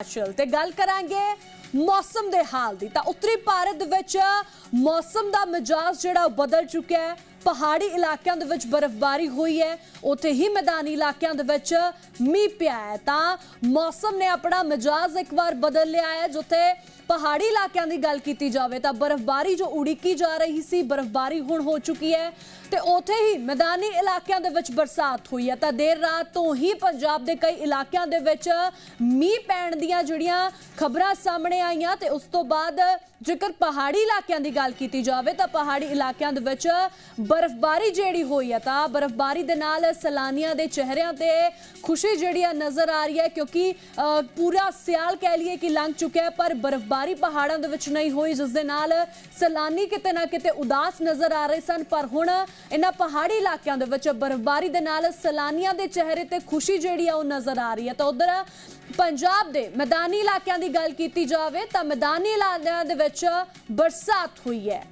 हिमाचल ते गल करांगे मौसम दे हाल दी। तां उत्तरी भारत दे विच मौसम दा मिजाज जिहड़ा बदल चुका है। पहाड़ी इलाकों दे विच बर्फबारी हुई है, उत्थे ही मैदानी इलाकों दे विच मींह पिया है। तां मौसम ने अपना मिजाज एक बार बदल लिया है। जिथे पहाड़ी इलाकों की गल की जाए तो बर्फबारी जो उड़ीकी जा रही सी, बर्फबारी हुण हो चुकी है। तो उत्थे ही मैदानी इलाकों दे विच बरसात हुई है। तो देर रात तो ही पंजाब के कई इलाकों दे विच मींह पैण दियां जिहड़ियां खबरां सामने आईयां। ते उस तो बाद जेकर पहाड़ी इलाकों की गल की जाए तो पहाड़ी इलाकों दे विच बर्फबारी जिहड़ी हुई है, तो बर्फबारी दे नाल सैलानियां दे चेहरिਆਂ ते खुशी जिहड़ी नज़र आ रही है। क्योंकि पूरा सियाल कह लीए कि लंघ चुका है, पर बर्फबारी पहाड़ों दे विच नहीं हुई, जिस दे नाल सैलानी किते ना किते उदास नज़र आ रहे सन। पर हुण इन्हां पहाड़ी इलाकों दे विच बर्फबारी दे नाल सैलानियां दे चेहरे ते खुशी जिहड़ी आ ओह नज़र आ रही है। तो उधर पंजाब दे मैदानी इलाकों की गल की जाए तो मैदानी इलाकों दे विच बरसात हुई है।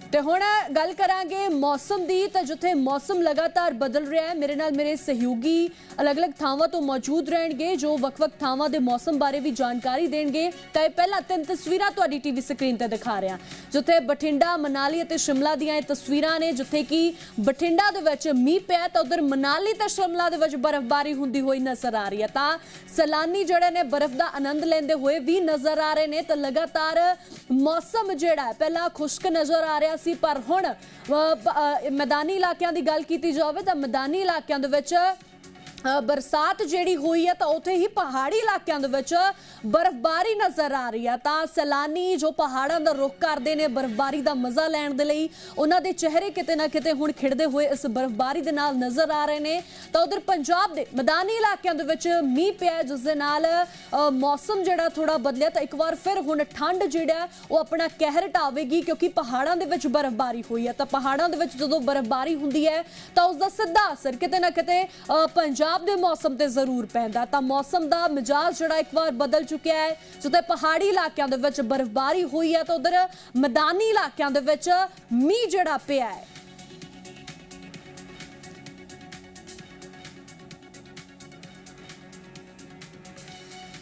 ते हुण गल करांगे मौसम दी। तो जिथे मौसम लगातार बदल रहा है, मेरे नाल मेरे सहयोगी अलग अलग थावां तो मौजूद रहेंगे जो वक-वक थावां दे मौसम बारे भी जानकारी देंगे। तो पहला 3 तस्वीरां तुहाडी टीवी स्क्रीन ते दिखा रहे हैं, जिथे बठिंडा, मनाली ते शिमला दियां तस्वीरां ने, जिथे कि बठिंडा दे विच मींह पिया तो उधर मनाली ते शिमला दे विच बर्फबारी हुंदी हुई नज़र आ रही है। तां सैलानी जिहड़े ने बर्फ दा आनंद लेंदे हुए भी नज़र आ रहे ने। तो लगातार मौसम जिहड़ा है पहला खुश्क नज़र आ रहा सी, पर हुण मैदानी इलाकों की गल की जाए तो मैदानी इलाकों दे विच बरसात जिहड़ी हुई है, तो उत्थे ही पहाड़ी इलाकों दे विच बर्फबारी नज़र आ रही है। तां सैलानी जो पहाड़ों का रुख करते हैं बर्फबारी का मज़ा लैण दे लई, उन्हां दे चेहरे किते ना किते हुण खिड़दे हुए इस बर्फबारी दे नाल नज़र आ रहे हैं। तो उधर पंजाब दे मैदानी इलाकों दे विच मींह पिया, जिस दे नाल मौसम जिहड़ा थोड़ा बदलिया। तो एक बार फिर हुण ठंड जिहड़ा वो अपना कहर ढावेगी, क्योंकि पहाड़ों दे विच बर्फबारी हुई है। तो पहाड़ों दे विच जदों बर्फबारी हुंदी है तो उसका सीधा असर किते ना किते पंजाब दे मौसम ते जरूर पैंदा। तां मौसम दा मिजाज जिहड़ा एक बार बदल चुका है। जिथे पहाड़ी इलाकों दे विच बर्फबारी हुई है, तो उधर मैदानी इलाकों दे विच मींह जिहड़ा पिया है।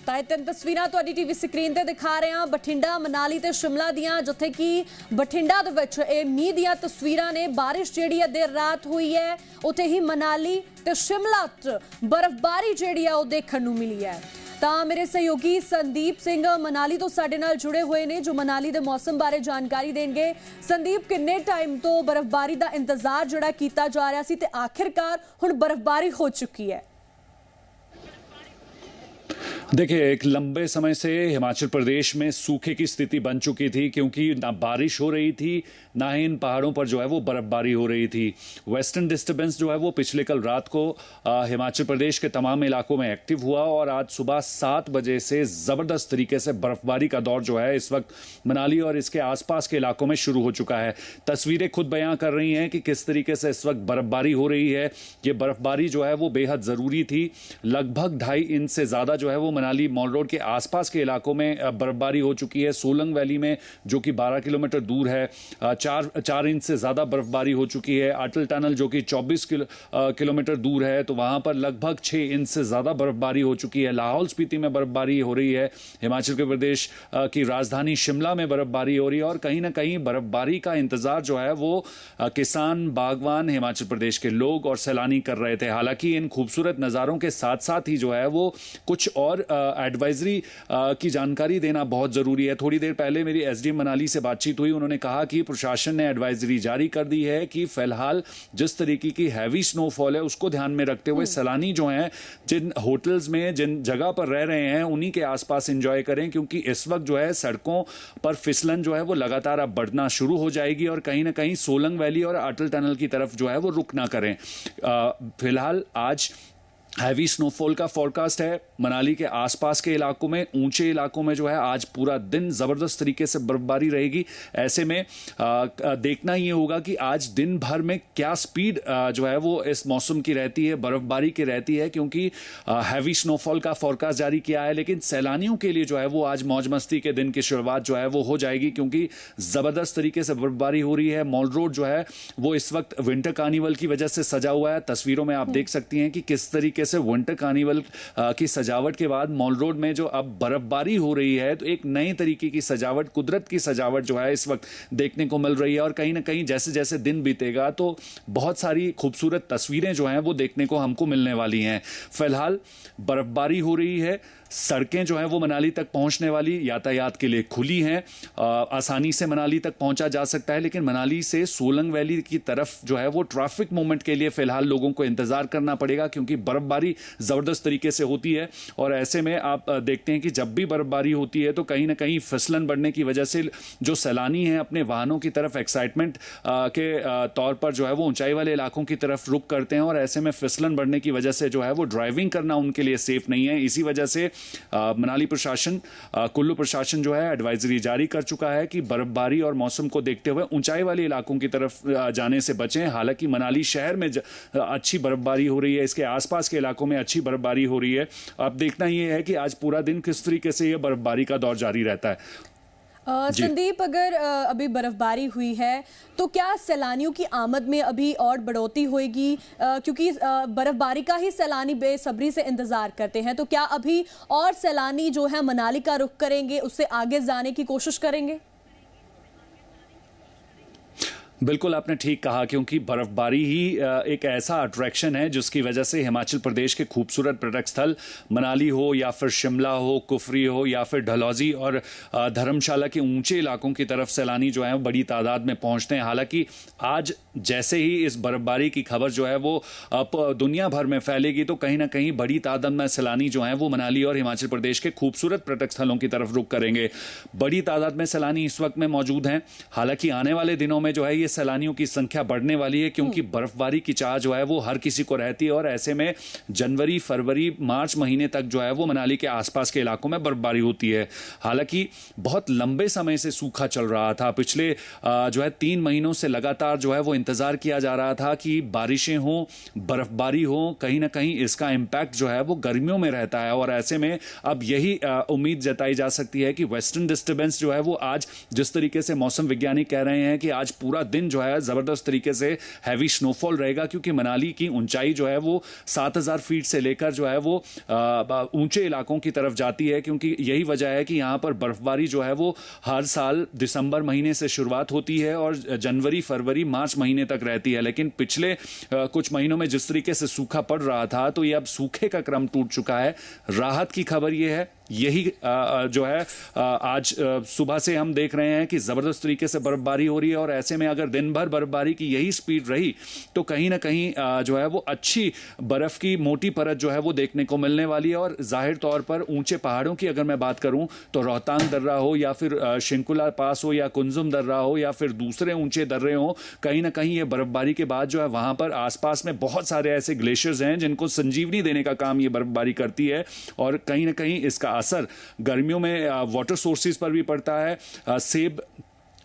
तो 3 तस्वीरां तुहाडी टीवी स्क्रीन ते दिखा रहे हैं बठिंडा, मनाली ते शिमला दियां, जिथे कि बठिंडा दे विच ये मींह दियां तस्वीरां ने। बारिश जिहड़ी है देर रात हुई है, उत्थे ही मनाली ते शिमला च बर्फबारी जिहड़ी है वो देखण नूं मिली है। तां मेरे सहयोगी संदीप सिंह मनाली तो साडे नाल जुड़े हुए ने, जो मनाली दे मौसम बारे जानकारी देंगे। संदीप, किन्ने टाइम तो बर्फबारी दा इंतजार जिहड़ा कीता जा रहा सी ते आखिरकार हुण बर्फबारी हो चुकी है? देखिए, एक लंबे समय से हिमाचल प्रदेश में सूखे की स्थिति बन चुकी थी, क्योंकि ना बारिश हो रही थी, ना ही इन पहाड़ों पर जो है वो बर्फबारी हो रही थी। वेस्टर्न डिस्टर्बेंस जो है वो पिछले कल रात को हिमाचल प्रदेश के तमाम इलाकों में एक्टिव हुआ, और आज सुबह 7 बजे से ज़बरदस्त तरीके से बर्फबारी का दौर जो है इस वक्त मनाली और इसके आसपास के इलाकों में शुरू हो चुका है। तस्वीरें खुद बयां कर रही हैं कि किस तरीके से इस वक्त बर्फबारी हो रही है। ये बर्फबारी जो है वो बेहद ज़रूरी थी। लगभग 2.5 इंच से ज़्यादा जो है वो मनाली मॉल रोड के आसपास के इलाकों में बर्फबारी हो चुकी है। सोलंग वैली में, जो कि 12 किलोमीटर दूर है, 4 इंच से ज़्यादा बर्फबारी हो चुकी है। अटल टनल जो कि 24 किलोमीटर दूर है, तो वहाँ पर लगभग 6 इंच से ज़्यादा बर्फबारी हो चुकी है। लाहौल स्पीति में बर्फबारी हो रही है। हिमाचल के प्रदेश की राजधानी शिमला में बर्फबारी हो रही है, और कहीं ना कहीं बर्फबारी का इंतज़ार जो है वो किसान, बागवान, हिमाचल प्रदेश के लोग और सैलानी कर रहे थे। हालांकि इन खूबसूरत नज़ारों के साथ साथ ही जो है वो कुछ और एडवाइजरी की जानकारी देना बहुत ज़रूरी है। थोड़ी देर पहले मेरी एसडीएम मनाली से बातचीत हुई, उन्होंने कहा कि प्रशासन ने एडवाइजरी जारी कर दी है कि फिलहाल जिस तरीके की हैवी स्नोफॉल है उसको ध्यान में रखते हुए सैलानी जो हैं जिन होटल्स में, जिन जगह पर रह रहे हैं, उन्हीं के आसपास एंजॉय करें, क्योंकि इस वक्त जो है सड़कों पर फिसलन जो है वो लगातार अब बढ़ना शुरू हो जाएगी, और कहीं ना कहीं सोलंग वैली और अटल टनल की तरफ जो है वो रुक ना करें। फिलहाल आज हैवी स्नोफॉल का फोरकास्ट है मनाली के आसपास के इलाकों में। ऊंचे इलाकों में जो है आज पूरा दिन ज़बरदस्त तरीके से बर्फबारी रहेगी। ऐसे में देखना ये होगा कि आज दिन भर में क्या स्पीड जो है वो इस मौसम की रहती है, बर्फबारी की रहती है, क्योंकि हैवी स्नोफॉल का फोरकास्ट जारी किया है। लेकिन सैलानियों के लिए जो है वो आज मौज मस्ती के दिन की शुरुआत जो है वो हो जाएगी, क्योंकि ज़बरदस्त तरीके से बर्फबारी हो रही है। मॉल रोड जो है वो इस वक्त विंटर कार्निवल की वजह से सजा हुआ है। तस्वीरों में आप देख सकती हैं कि किस तरीके से विंटर कार्निवल की सजावट सजावट के बाद मॉल रोड में जो अब बर्फबारी हो रही है, तो एक नए तरीके की सजावट, कुदरत की सजावट जो है इस वक्त देखने को मिल रही है। और कहीं ना कहीं जैसे जैसे दिन बीतेगा तो बहुत सारी खूबसूरत तस्वीरें जो हैं वो देखने को हमको मिलने वाली हैं। फिलहाल बर्फबारी हो रही है, सड़कें जो हैं वो मनाली तक पहुंचने वाली यातायात के लिए खुली हैं, आसानी से मनाली तक पहुंचा जा सकता है। लेकिन मनाली से सोलंग वैली की तरफ जो है वो ट्रैफिक मूवमेंट के लिए फिलहाल लोगों को इंतजार करना पड़ेगा, क्योंकि बर्फबारी जबरदस्त तरीके से होती है। और ऐसे में आप देखते हैं कि जब भी बर्फबारी होती है तो कहीं ना कहीं फिसलन बढ़ने की वजह से जो सैलानी हैं अपने वाहनों की तरफ एक्साइटमेंट के तौर पर जो है वो ऊंचाई वाले इलाकों की तरफ रुख करते हैं। और ऐसे में फिसलन बढ़ने की वजह से जो है वो ड्राइविंग करना उनके लिए सेफ नहीं है। इसी वजह से मनाली प्रशासन, कुल्लू प्रशासन जो है एडवाइजरी जारी कर चुका है कि बर्फबारी और मौसम को देखते हुए ऊंचाई वाले इलाकों की तरफ जाने से बचें। हालांकि मनाली शहर में अच्छी बर्फबारी हो रही है, इसके आसपास के इलाकों में अच्छी बर्फबारी हो रही है। अब देखना यह है कि आज पूरा दिन किस तरीके से यह बर्फबारी का दौर जारी रहता है। संदीप, अगर अभी बर्फबारी हुई है तो क्या सैलानियों की आमद में अभी और बढ़ोतरी होगी? क्योंकि बर्फबारी का ही सैलानी बेसब्री से इंतजार करते हैं, तो क्या अभी और सैलानी जो है मनाली का रुख करेंगे, उससे आगे जाने की कोशिश करेंगे? बिल्कुल आपने ठीक कहा, क्योंकि बर्फबारी ही एक ऐसा अट्रैक्शन है जिसकी वजह से हिमाचल प्रदेश के खूबसूरत पर्यटक स्थल मनाली हो या फिर शिमला हो, कुफरी हो या फिर डलहौजी और धर्मशाला के ऊंचे इलाकों की तरफ सैलानी जो है बड़ी तादाद में पहुंचते हैं। हालांकि आज जैसे ही इस बर्फबारी की खबर जो है वो दुनिया भर में फैलेगी तो कहीं ना कहीं बड़ी तादाद में सैलानी जो हैं वो मनाली और हिमाचल प्रदेश के खूबसूरत पर्यटक स्थलों की तरफ रुख करेंगे। बड़ी तादाद में सैलानी इस वक्त में मौजूद हैं। हालांकि आने वाले दिनों में जो है ये सैलानियों की संख्या बढ़ने वाली है, क्योंकि बर्फबारी की चाह जो है वो हर किसी को रहती है। और ऐसे में जनवरी, फरवरी, मार्च महीने तक जो है वो मनाली के आसपास के इलाकों में बर्फबारी होती है। हालांकि बहुत लंबे समय से सूखा चल रहा था, पिछले जो है 3 महीनों से लगातार जो है वो इंतजार किया जा रहा था कि बारिशें हो, बर्फबारी हो। कहीं ना कहीं इसका इंपैक्ट जो है वो गर्मियों में रहता है। और ऐसे में अब यही उम्मीद जताई जा सकती है कि वेस्टर्न डिस्टर्बेंस जो है वो आज, जिस तरीके से मौसम वैज्ञानिक कह रहे हैं कि आज पूरा दिन जो है जबरदस्त तरीके से हैवी स्नोफॉल रहेगा, क्योंकि मनाली की ऊंचाई जो है वो 7000 फीट से लेकर जो है वो ऊंचे इलाकों की तरफ जाती है। क्योंकि यही वजह है कि यहां पर बर्फबारी जो है वो हर साल दिसंबर महीने से शुरुआत होती है और जनवरी, फरवरी, मार्च महीने तक रहती है। लेकिन पिछले कुछ महीनों में जिस तरीके से सूखा पड़ रहा था तो ये अब सूखे का क्रम टूट चुका है। राहत की खबर ये है, यही जो है आज सुबह से हम देख रहे हैं कि जबरदस्त तरीके से बर्फबारी हो रही है। और ऐसे में अगर दिन भर बर्फबारी की यही स्पीड रही तो कहीं ना कहीं जो है वो अच्छी बर्फ की मोटी परत जो है वो देखने को मिलने वाली है। और जाहिर तौर पर ऊंचे पहाड़ों की अगर मैं बात करूं तो रोहतांग दर्रा हो या फिर शिंकुला पास हो या कुंजुम दर्रा हो या फिर दूसरे ऊंचे दर्रे हो, कहीं ना कहीं ये बर्फबारी के बाद जो है वहां पर आसपास में बहुत सारे ऐसे ग्लेशियर्स हैं जिनको संजीवनी देने का काम ये बर्फबारी करती है। और कहीं ना कहीं इसका असर गर्मियों में वाटर सोर्सेज पर भी पड़ता है। सेब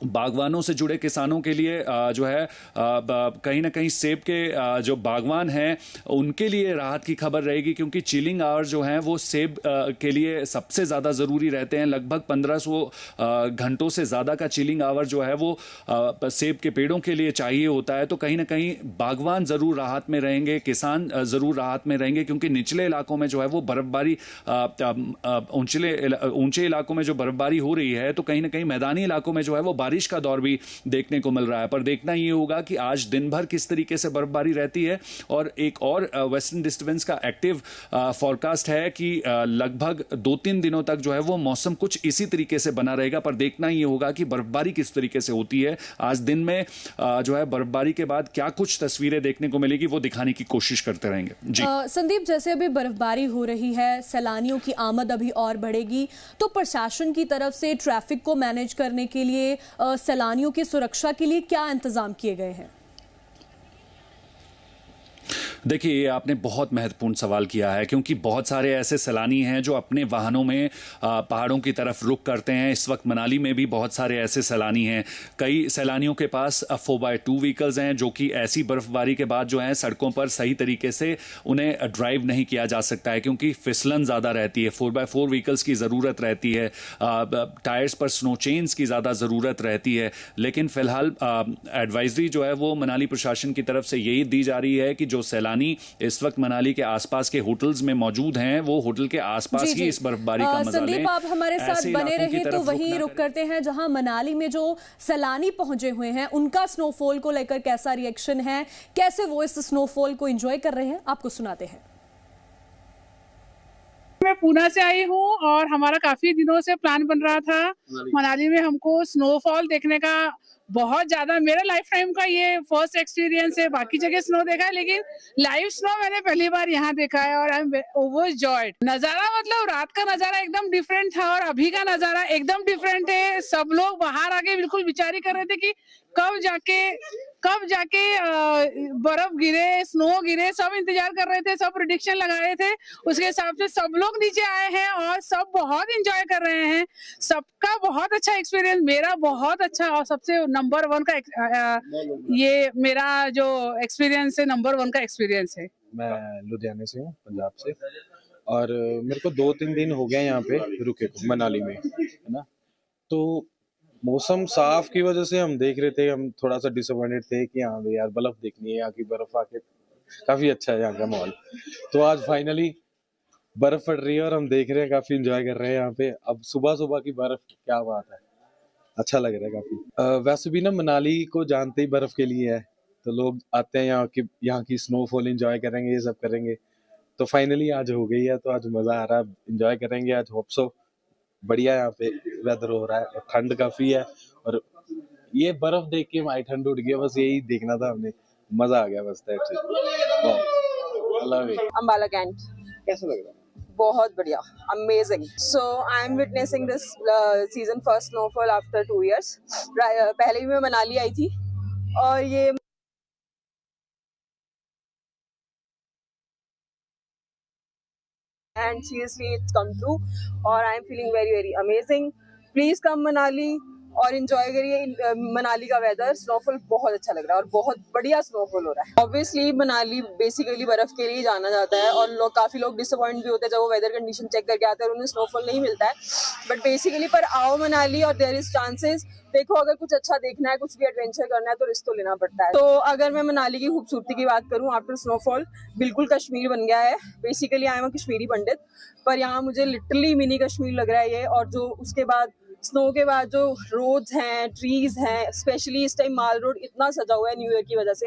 बागवानों से जुड़े किसानों के लिए जो है कहीं ना कहीं सेब के जो बागवान हैं उनके लिए राहत की खबर रहेगी, क्योंकि चिलिंग आवर जो हैं वो सेब के लिए सबसे ज़्यादा ज़रूरी रहते हैं। लगभग 1500 घंटों से ज़्यादा का चिलिंग आवर जो है वो सेब के पेड़ों के लिए चाहिए होता है। तो कहीं ना कहीं बागवान ज़रूर राहत में रहेंगे, किसान ज़रूर राहत में रहेंगे, क्योंकि निचले इलाकों में जो है वो बर्फबारी, ऊंचे इलाकों में जो बर्फबारी हो रही है तो कहीं ना कहीं मैदानी इलाकों में जो है वो बारिश का दौर भी देखने को मिल रहा है। पर देखना यह होगा कि आज दिन भर किस तरीके से बर्फबारी रहती है। और एक और वेस्टर्न डिस्टर्बेंस का एक्टिव फॉरकास्ट है कि लगभग 2-3 दिनों तक जो है वो मौसम कुछ इसी तरीके से बना रहेगा। पर देखना यह होगा कि बर्फबारी किस तरीके से होती है। आज दिन में जो है बर्फबारी के बाद क्या कुछ तस्वीरें देखने को मिलेगी वो दिखाने की कोशिश करते रहेंगे। जी संदीप, जैसे अभी बर्फबारी हो रही है, सैलानियों की आमद अभी और बढ़ेगी, तो प्रशासन की तरफ से ट्रैफिक को मैनेज करने के लिए, सैलानियों की सुरक्षा के लिए क्या इंतजाम किए गए हैं? देखिए, ये आपने बहुत महत्वपूर्ण सवाल किया है, क्योंकि बहुत सारे ऐसे सैलानी हैं जो अपने वाहनों में पहाड़ों की तरफ रुख करते हैं। इस वक्त मनाली में भी बहुत सारे ऐसे सैलानी हैं। कई सैलानियों के पास 4x2 व्हीकल्स हैं जो कि ऐसी बर्फबारी के बाद जो है सड़कों पर सही तरीके से उन्हें ड्राइव नहीं किया जा सकता है, क्योंकि फिसलन ज़्यादा रहती है। 4x4 व्हीकल्स की ज़रूरत रहती है, टायर्स पर स्नो चेन्स की ज़्यादा ज़रूरत रहती है। लेकिन फ़िलहाल एडवाइजरी जो है वो मनाली प्रशासन की तरफ से यही दी जा रही है कि जो सैलानी सैलानी इस वक्त मनाली के आसपास के होटल्स में मौजूद हैं, वो होटल के आसपास की इस बर्फबारी का मजा लें। संदीप, आप हमारे साथ ऐसे बने इलाकों की रहे तो तरफ वहीं रुक करते हैं जहां मनाली में जो सैलानी पहुंचे हुए हैं उनका स्नोफॉल को लेकर कैसा रिएक्शन है, कैसे वो इस स्नोफॉल को एंजॉय कर रहे हैं, आपको सुनाते हैं। मैं पूना से आई हूँ और हमारा काफी दिनों से प्लान बन रहा था मनाली में हमको स्नोफॉल देखने का। बहुत ज्यादा मेरा लाइफ टाइम का ये फर्स्ट एक्सपीरियंस है। बाकी जगह स्नो देखा है लेकिन लाइव स्नो मैंने पहली बार यहाँ देखा है और आई एम ओवरजॉयड। नजारा मतलब रात का नजारा एकदम डिफरेंट था और अभी का नजारा एकदम डिफरेंट है। सब लोग बाहर आके बिल्कुल विचार कर रहे थे कि कब जाके बर्फ गिरे, स्नो गिरे, सब इंतजार कर रहे थे, सब प्रेडिक्शन लगा रहे थे। उसके हिसाब से सब लोग नीचे आए हैं और सब बहुत एंजॉय कर रहे हैं। सबका बहुत अच्छा एक्सपीरियंस, मेरा बहुत अच्छा और सबसे नंबर 1 का ये मेरा जो एक्सपीरियंस है नंबर 1 का एक्सपीरियंस है। मैं लुधियाने से हूँ, पंजाब से, और मेरे को 2-3 दिन हो गए यहाँ पे रुके को मनाली में, है ना। तो मौसम साफ की वजह से हम देख रहे थे, हम थोड़ा सा डिसअपॉइंटेड थे कि हाँ भाई यार बर्फ देखनी है, यहाँ की बर्फ आके काफी अच्छा है यहाँ का माहौल। तो आज फाइनली बर्फ पड़ रही है और हम देख रहे हैं, काफी एंजॉय कर रहे हैं यहाँ पे। अब सुबह सुबह की बर्फ, क्या बात है, अच्छा लग रहा है काफी। वैसे भी ना मनाली को जानते ही बर्फ के लिए है, तो लोग आते हैं यहाँ की स्नोफॉल एंजॉय करेंगे, ये सब करेंगे। तो फाइनली आज हो गई है, तो आज मजा आ रहा है, एंजॉय करेंगे आज। होप सो बढ़िया यहाँ पे वेदर हो रहा है, ठंड काफी है और ये बर्फ देख के हमारी ठंड उठ गई। बस यही देखना था हमने, मजा आ गया बस। अंबाला कैंट। कैसा लग रहा है? बहुत बढ़िया, amazing. So I am witnessing this season first snowfall after 2 years। पहले भी मैं मनाली आई थी और ये and seriously it's come true और I am feeling very very amazing। Please come Manali और एंजॉय करिए मनाली का वेदर। स्नोफॉल बहुत अच्छा लग रहा है और बहुत बढ़िया स्नोफॉल हो रहा है। ऑब्वियसली मनाली बेसिकली बर्फ के लिए जाना जाता है और काफी लोग डिसअपॉइंट भी होते हैं जब वो वेदर कंडीशन चेक करके आते हैं और उन्हें स्नोफॉल नहीं मिलता है। बट बेसिकली पर आओ मनाली और देयर इज चांसेस। देखो अगर कुछ अच्छा देखना है, कुछ भी एडवेंचर करना है तो रिस्क तो लेना पड़ता है। तो अगर मैं मनाली की खूबसूरती की बात करूं आफ्टर स्नोफॉल, बिल्कुल कश्मीर बन गया है। Basically I am a Kashmiri Pandit, पर यहाँ मुझे लिटरली मिनी कश्मीर लग रहा है ये। और जो उसके बाद स्नो के बाद जो रोड्स हैं, ट्रीज हैं, स्पेशली इस टाइम माल रोड इतना सजा हुआ है न्यू ईयर की वजह से।